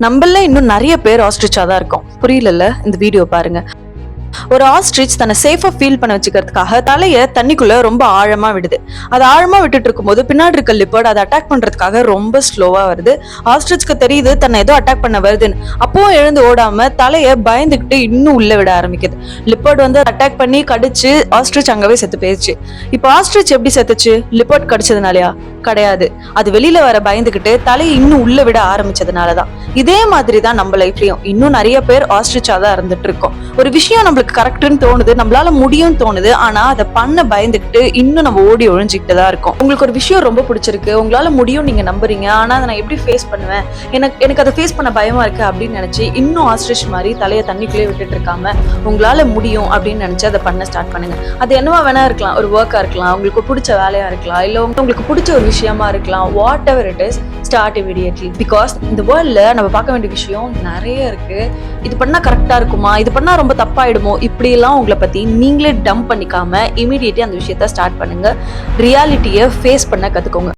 நம்மள இன்னும் நிறைய பேர் ஆஸ்ட்ரிச்சா தான் இருக்கோம். புரியல, இந்த வீடியோ பாருங்க. ஒரு ஆஸ்ட்ரிச் தன்னை சேஃபா ஃபீல் பண்ண வச்சுக்கிறதுக்காக தலைய தண்ணிக்குள்ள ரொம்ப ஆழமா விடுது. அது ஆழமா விட்டுட்டு இருக்கும்போது பின்னாடி இருக்க லிப்பர்ட் அதை அட்டாக் பண்றதுக்காக ரொம்ப ஸ்லோவா வருது. ஆஸ்ட்ரிச்க்கு தெரியுது தன்னை ஏதோ அட்டாக் பண்ண வருதுன்னு. அப்பவும் எழுந்து ஓடாம தலைய பயந்துகிட்டு இன்னும் உள்ள விட ஆரம்பிக்குது. லிப்பர்ட் வந்து அட்டாக் பண்ணி கடிச்சு ஆஸ்ட்ரிச் அங்கவே செத்து போயிடுச்சு. இப்போ ஆஸ்ட்ரிச் எப்படி செத்துச்சு? லிப்பர்ட் கடிச்சதுனாலயா? கிடையாது. அது வெளியில வர பயந்துகிட்டு தலையை இன்னும் உள்ள விட ஆரம்பிச்சதுனாலதான். இதே மாதிரிதான் நம்ம லைஃப்லயும் இன்னும் நிறைய பேர் ஆஸ்ட்ரிச்சா தான் இருந்துட்டு இருக்கோம். ஒரு விஷயம் நம்மளுக்கு கரெக்ட்னு தோணுது, நம்மளால முடியும்னு தோணுது, ஆனா அதை பண்ண பயந்துகிட்டு இன்னும் நம்ம ஓடி ஒழிஞ்சுக்கிட்டு தான் இருக்கோம். உங்களுக்கு ஒரு விஷயம் ரொம்ப பிடிச்சிருக்கு, உங்களால முடியும் நீங்க நம்புறீங்க, ஆனா அதை நான் எப்படி ஃபேஸ் பண்ணுவேன், எனக்கு அதை ஃபேஸ் பண்ண பயமா இருக்கு அப்படின்னு நினைச்சு இன்னும் ஆஸ்ட்ரிச் மாதிரி தலையை தண்ணிக்குள்ளே விட்டுட்டு இருக்காம உங்களால முடியும் அப்படின்னு நினைச்சு அதை பண்ண ஸ்டார்ட் பண்ணுங்க. அது என்னவா வேணா இருக்கலாம். ஒரு ஒர்க்கா இருக்கலாம், உங்களுக்கு பிடிச்ச வேலையா இருக்கலாம், இல்ல உங்களுக்கு பிடிச்ச ஒரு விஷயமா இருக்கலாம். What ever it is, start immediately. Because இந்த வேர்ல்ட்ல நம்ம பார்க்க வேண்டிய விஷயம் நிறைய இருக்கு. இது பண்ணா கரெக்டா இருக்குமா, இது பண்ணா ரொம்ப தப்பாயிடுமோ, இப்படி எல்லாம் உங்களை பத்தி நீங்களே டம்ப் பண்ணிக்காம இமிடியேட்லி அந்த விஷயத்த ஸ்டார்ட் பண்ணுங்க. ரியாலிட்டியை ஃபேஸ் பண்ண கத்துக்கோங்க.